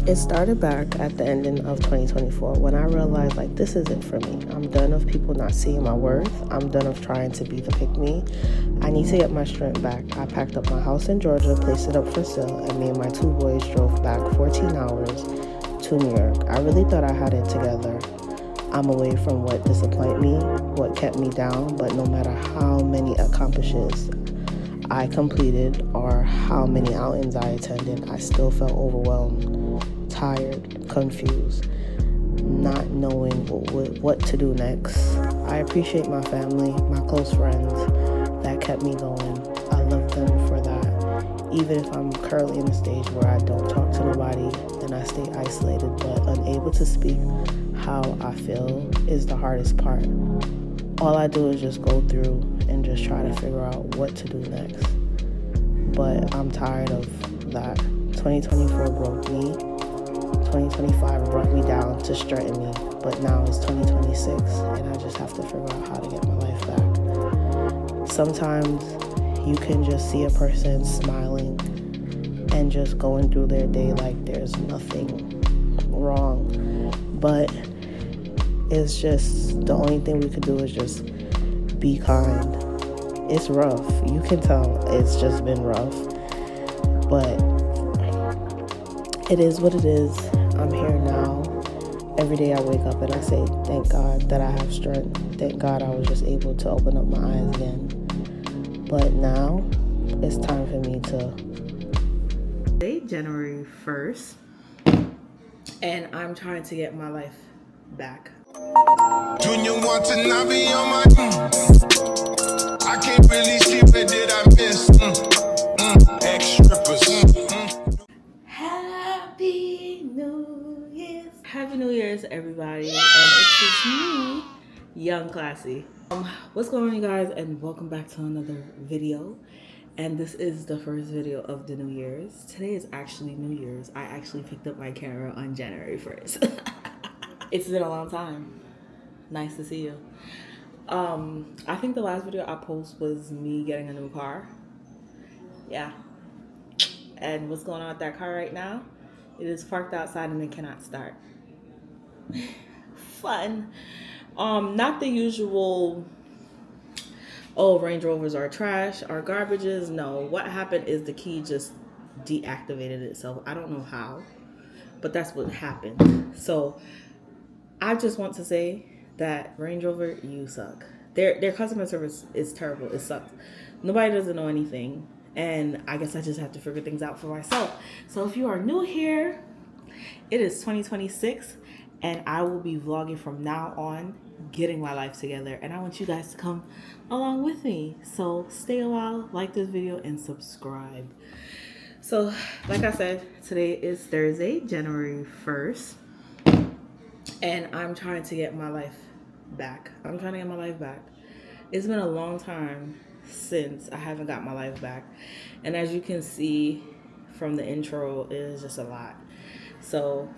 It started back at the ending of 2024 when I realized like this isn't for me. I'm done of people not seeing my worth. I'm done of trying to be the pick-me. I need to get my strength back. I packed up my house in Georgia, placed it up for sale, and me and my 2 boys drove back 14 hours to New York. I really thought I had it together. I'm away from what disappointed me, what kept me down, but no matter how many accomplishments I completed or how many outings I attended, I still felt overwhelmed, tired, confused, not knowing what to do next. I appreciate my family, my close friends that kept me going. I love them for that. Even if I'm currently in a stage where I don't talk to nobody and I stay isolated but unable to speak how I feel is the hardest part. All I do is just go through and just try to figure out what to do next. But I'm tired of that. 2024 broke me. 2025 brought me down to strengthen me. But now it's 2026 and I just have to figure out how to get my life back. Sometimes you can just see a person smiling and just going through their day like there's nothing wrong. But it's just, the only thing we could do is just be kind. It's rough. You can tell it's just been rough. But it is what it is. I'm here now. Every day I wake up and I say, thank God that I have strength. Thank God I was just able to open up my eyes again. But now it's time for me to... Today, January 1st, and I'm trying to get my life back. Junior want to not be on my I can't really see what did I miss Ex-strippers Happy New Year's. Happy New Year's, everybody. And it's just me, YungClassy. What's going on, you guys? And welcome back to another video. And this is the first video of the New Year's. Today is actually New Year's. I actually picked up my camera on January 1st. It's been a long time. Nice to see you. I think the last video I posted was me getting a new car. Yeah. And what's going on with that car right now? It is parked outside and it cannot start. Fun. Not the usual, oh, Range Rovers are trash, are garbages. No, what happened is the key just deactivated itself. I don't know how, but that's what happened. So I just want to say that Range Rover, you suck. Their customer service is terrible. It sucks. Nobody doesn't know anything. And I guess I just have to figure things out for myself. So if you are new here, it is 2026 and I will be vlogging from now on, getting my life together. And I want you guys to come along with me. So stay a while, like this video, and subscribe. So like I said, today is Thursday, January 1st. And I'm trying to get my life back. It's been a long time since I haven't got my life back. And as you can see from the intro, it is just a lot. So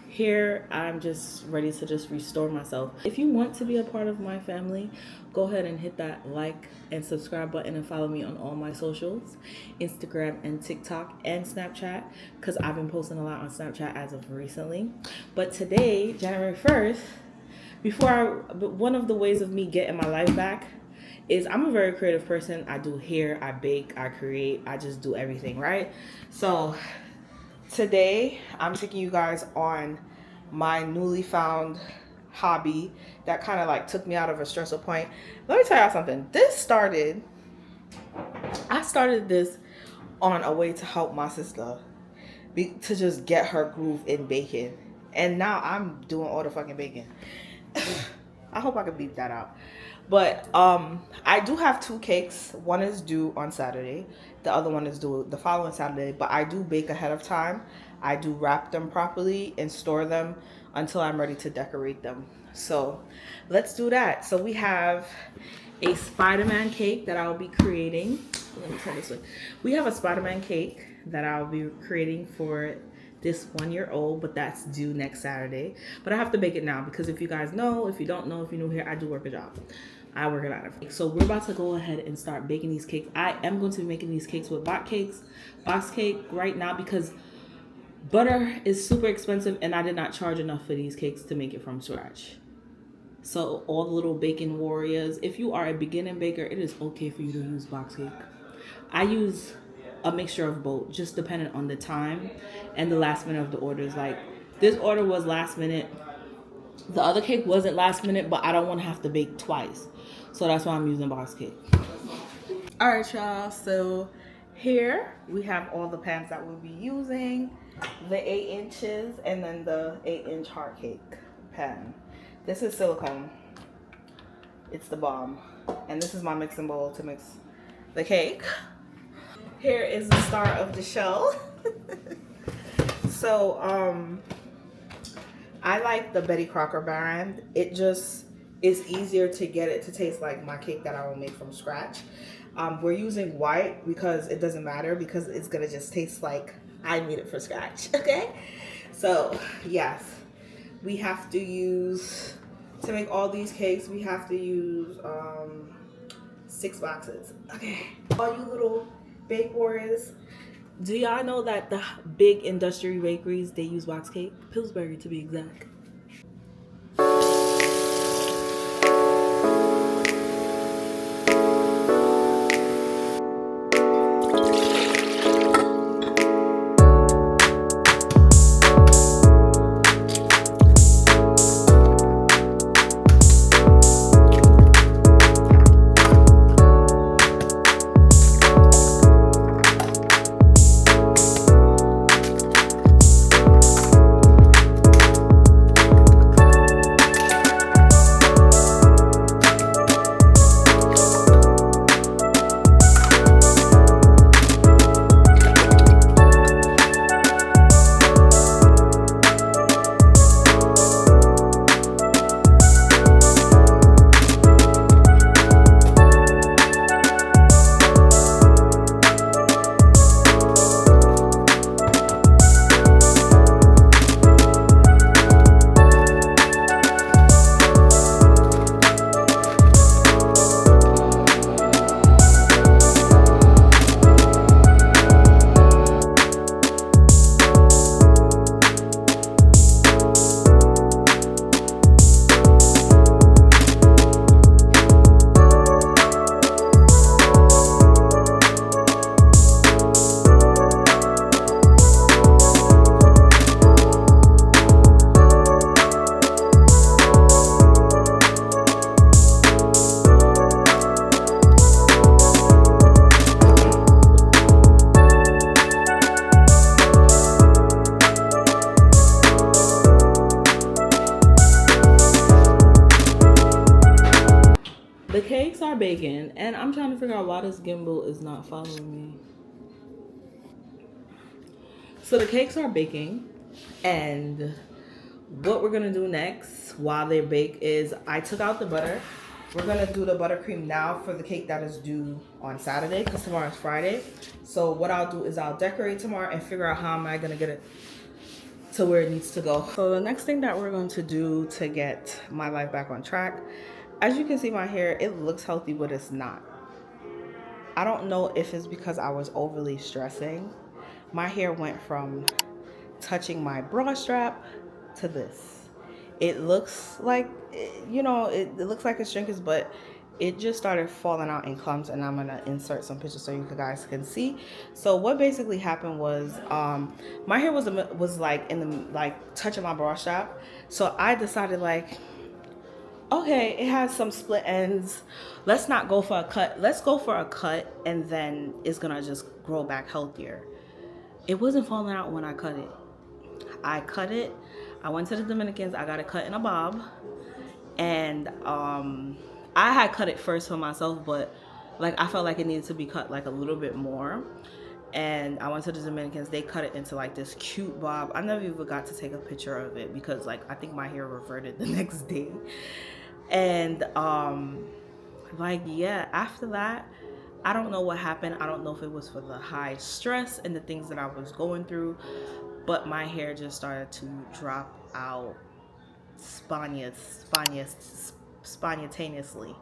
here I'm just ready to just restore myself. If you want to be a part of my family, go ahead and hit that like and subscribe button and follow me on all my socials, Instagram and TikTok and Snapchat, because I've been posting a lot on Snapchat as of recently. But today, January 1st, one of the ways of me getting my life back is I'm a very creative person. I do hair, I bake, I create, I just do everything, right? So today I'm taking you guys on my newly found hobby that kind of like took me out of a stressful point. Let me tell y'all something. I started this on a way to help my sister to just get her groove in baking. And now I'm doing all the fucking baking. I hope I can beep that out. But I do have 2 cakes. One is due on Saturday. The other one is due the following Saturday. But I do bake ahead of time. I do wrap them properly and store them until I'm ready to decorate them. So let's do that. So we have a Spider-Man cake that I'll be creating. Let me turn this way. We have a Spider-Man cake that I'll be creating for this 1-year-old, but that's due next Saturday. But I have to bake it now because if you guys know, if you don't know, if you're new here, I do work a job. I work a lot of. So we're about to go ahead and start baking these cakes. I am going to be making these cakes with box cake right now because Butter is super expensive, and I did not charge enough for these cakes to make it from scratch. So all the little baking warriors, if you are a beginning baker, it is okay for you to use box cake. I use a mixture of both, just depending on the time and the last minute of the orders. Like this order was last minute. The other cake wasn't last minute, but I don't want to have to bake twice. So that's why I'm using box cake. All right, y'all. So here we have all the pans that we'll be using, the 8 inches and then the 8-inch heart cake pan. This is silicone. It's the bomb. And this is my mixing bowl to mix the cake. Here is the star of the show. So, I like the Betty Crocker brand. It just is easier to get it to taste like my cake that I will make from scratch. We're using white because it doesn't matter, because it's gonna just taste like I made it from scratch, okay? So, yes, we have to use, to make all these cakes, we have to use 6 boxes, okay? All you little bake warriors, do y'all know that the big industry bakeries, they use box cake? Pillsbury to be exact. The cakes are baking, and I'm trying to figure out why this gimbal is not following me. So the cakes are baking, and what we're gonna do next while they bake is I took out the butter. We're gonna do the buttercream now for the cake that is due on Saturday, because tomorrow is Friday. So what I'll do is I'll decorate tomorrow and figure out how am I gonna get it to where it needs to go. So the next thing that we're going to do to get my life back on track, as you can see my hair, it looks healthy, but it's not. I don't know if it's because I was overly stressing. My hair went from touching my bra strap to this. It looks like, you know, it looks like it's shrinkage, but it just started falling out in clumps, and I'm gonna insert some pictures so you guys can see. So what basically happened was my hair was like in the, like, touching my bra strap. So I decided, like, okay, it has some split ends. Let's not go for a cut. Let's go for a cut, and then it's gonna just grow back healthier. It wasn't falling out when I cut it. I cut it. I went to the Dominicans. I got it cut in a bob, and I had cut it first for myself, but like I felt like it needed to be cut like a little bit more. And I went to the Dominicans. They cut it into like this cute bob. I never even got to take a picture of it because, like, I think my hair reverted the next day. And like, yeah, after that, I don't know what happened. I don't know if it was for the high stress and the things that I was going through, but my hair just started to drop out spontaneously,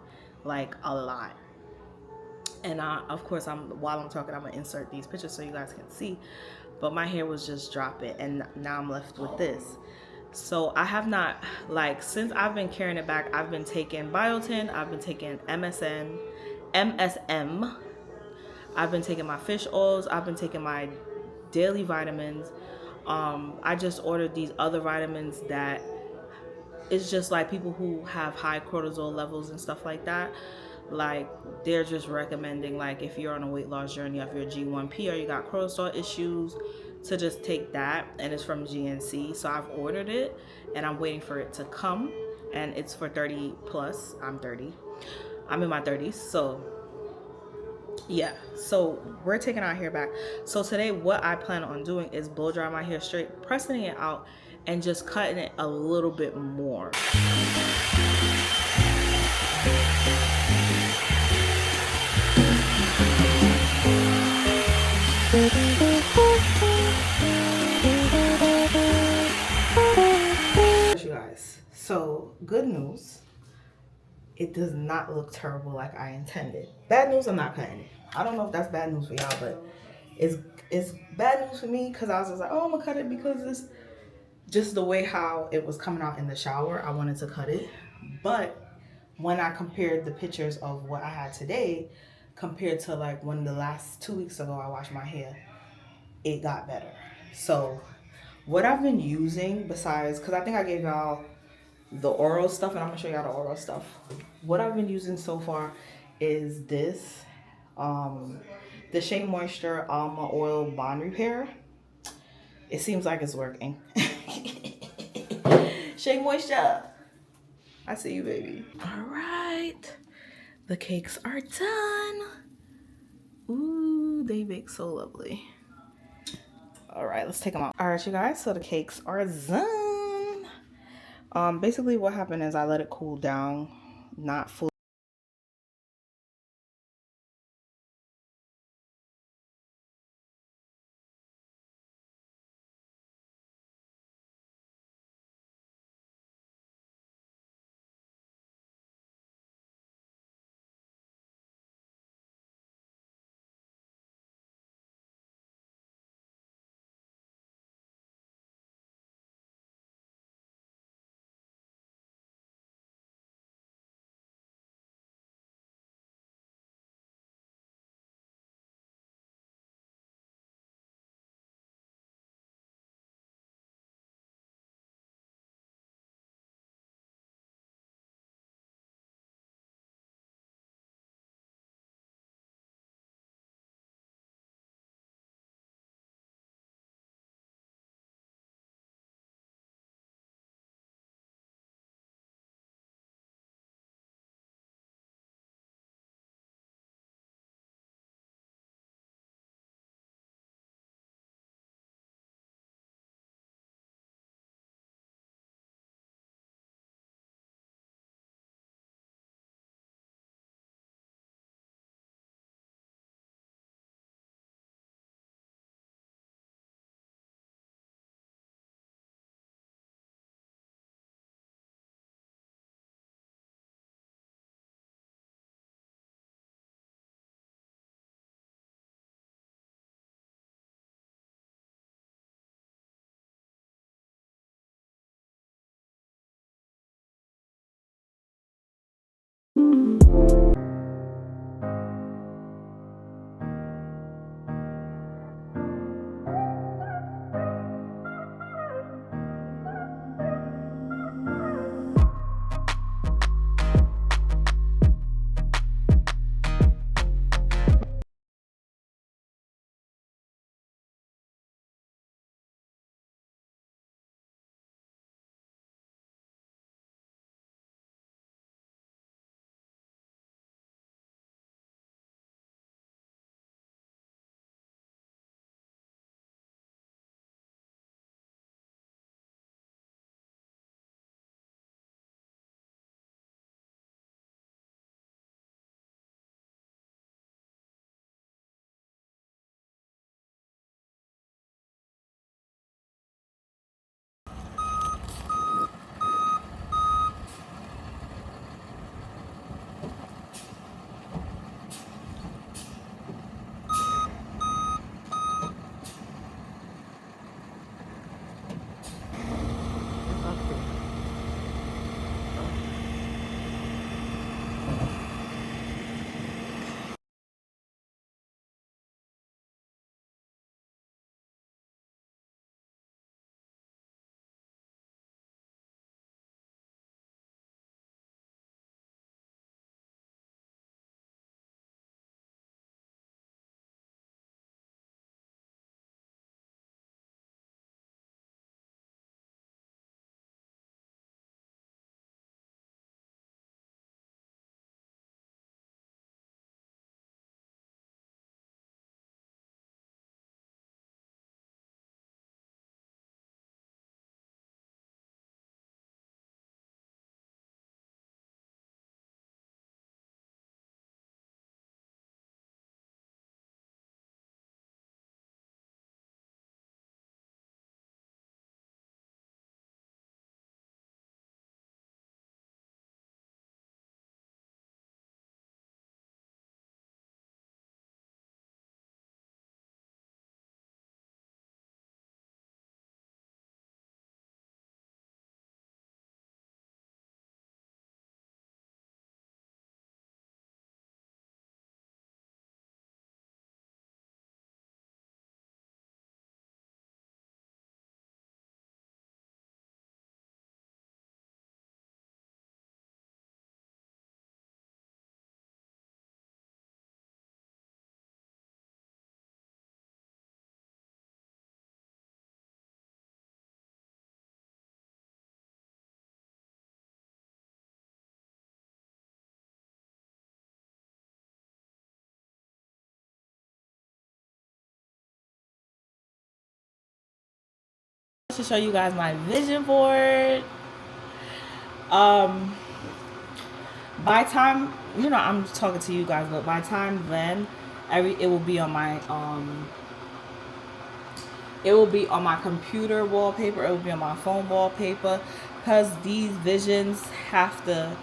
like a lot. And of course, while I'm talking, I'm gonna insert these pictures so you guys can see. but my hair was just dropping, and now I'm left with this. So I have not, like, since I've been carrying it back, I've been taking biotin, I've been taking MSM, I've been taking my fish oils, I've been taking my daily vitamins. I just ordered these other vitamins that it's just like people who have high cortisol levels and stuff like that. Like, they're just recommending, like, if you're on a weight loss journey, if you're G1P or you got cortisol issues, to just take that. And it's from GNC. So I've ordered it and I'm waiting for it to come. And it's for 30 plus. I'm 30. I'm in my 30s. So yeah, so we're taking our hair back. So today what I plan on doing is blow dry my hair straight, pressing it out, and just cutting it a little bit more. You guys, so good news, it does not look terrible like I intended. Bad news, I'm not cutting it. I don't know if that's bad news for y'all, but it's bad news for me because I was just like, oh, I'm gonna cut it because it's just the way how it was coming out in the shower. I wanted to cut it, but when I compared the pictures of what I had today compared to like when the last 2 weeks ago I washed my hair, it got better. So what I've been using besides, because I think I gave y'all the oral stuff, and I'm gonna show y'all the oral stuff. What I've been using so far is this, the Shea Moisture Almond Oil Bond Repair. It seems like it's working. Shea Moisture, I see you, baby. All right, the cakes are done. Ooh, they bake so lovely. All right, let's take them out. All right, you guys, so the cakes are done. Basically what happened is I let it cool down, not fully. To show you guys my vision board. By time, you know, I'm talking to you guys, but by time then, it will be on my it will be on my computer wallpaper, it will be on my phone wallpaper, because these visions have to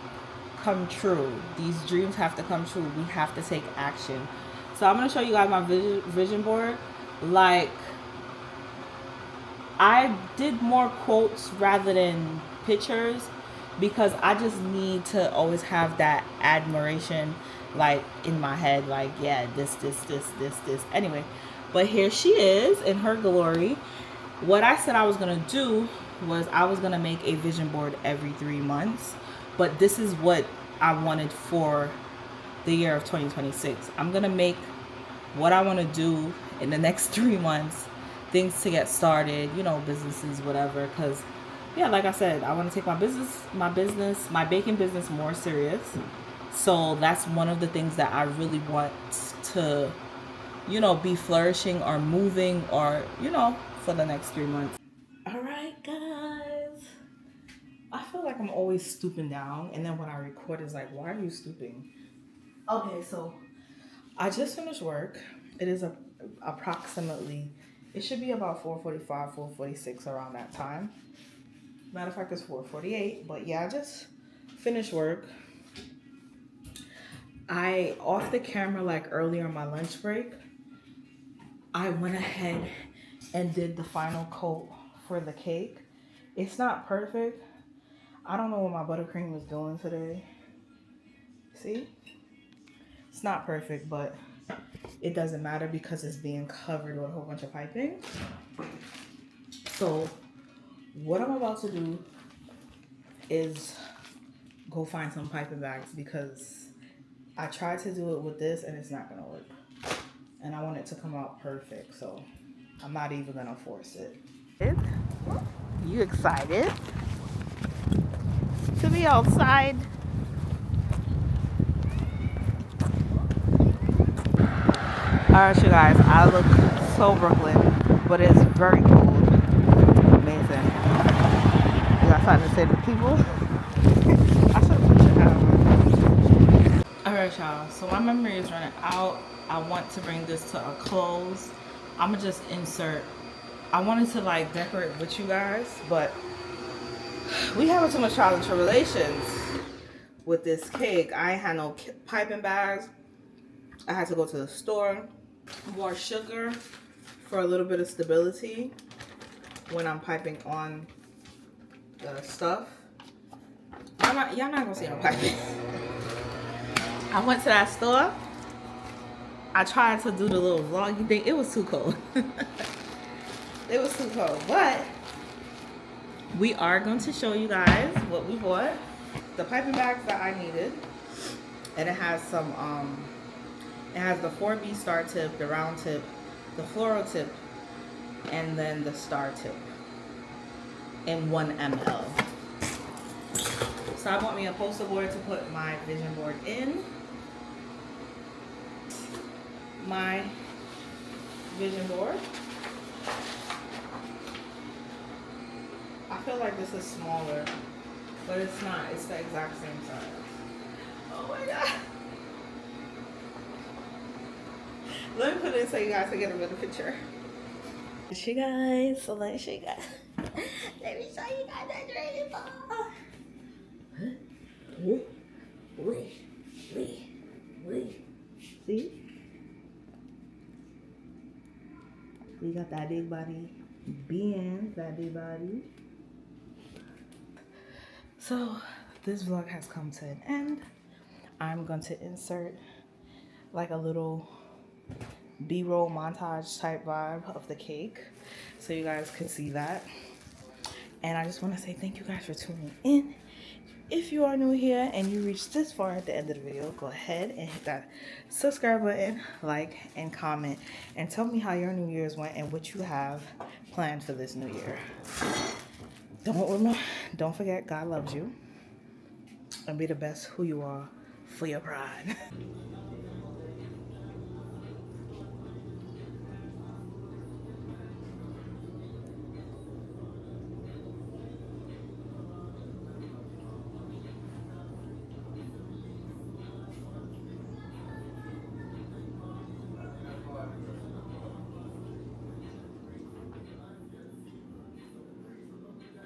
come true. These dreams have to come true. We have to take action. So I'm gonna show you guys my vision board. Like, I did more quotes rather than pictures because I just need to always have that admiration, like, in my head, like, yeah, this. Anyway, but here she is in her glory. What I said I was gonna do was I was gonna make a vision board every 3 months, but this is what I wanted for the year of 2026. I'm gonna make what I want to do in the next 3 months, things to get started, you know, businesses, whatever. Because, yeah, like I said, I want to take my baking business more serious. So that's one of the things that I really want to, you know, be flourishing or moving, or, you know, for the next 3 months. All right, guys. I feel like I'm always stooping down, and then when I record, it's like, why are you stooping? Okay, so I just finished work. It is approximately, it should be about 4:45, 4:46 around that time. Matter of fact, it's 4:48, but yeah, I just finished work. I, off the camera, like earlier on my lunch break, I went ahead and did the final coat for the cake. It's not perfect. I don't know what my buttercream is doing today. See? It's not perfect, but it doesn't matter because it's being covered with a whole bunch of piping. So what I'm about to do is go find some piping bags because I tried to do it with this and it's not gonna work. And I want it to come out perfect, so I'm not even gonna force it. You excited to be outside? Alright, you guys, I look so Brooklyn, but it's very cold. Amazing. You got something to say to the people? I should have put your hat on. Alright, y'all, so my memory is running out. I want to bring this to a close. I'm gonna just insert. I wanted to like decorate with you guys, but we having too much trials and tribulations with this cake. I ain't had no piping bags. I had to go to the store. More sugar for a little bit of stability when I'm piping on the stuff. Y'all not gonna see no piping. I went to that store. I tried to do the little vloggy thing. It was too cold. It was too cold, but we are going to show you guys what we bought. The piping bags that I needed, and it has some it has the 4B star tip, the round tip, the floral tip, and then the star tip in 1 ml. So I bought me a poster board to put my vision board in. My vision board. I feel like this is smaller, but it's not. It's the exact same size. Oh my god. Let me put it so you guys can get a better picture. You guys, so let me show you guys. Let me show you guys that dragon ball. See? We got that big body. Being that big body. So this vlog has come to an end. I'm going to insert like a little B-roll montage type vibe of the cake so you guys can see that. And I just want to say thank you guys for tuning in. If you are new here and you reached this far at the end of the video, go ahead and hit that subscribe button, like, and comment, and tell me how your New Year's went and what you have planned for this new year. Don't forget, God loves you, and be the best who you are for your pride.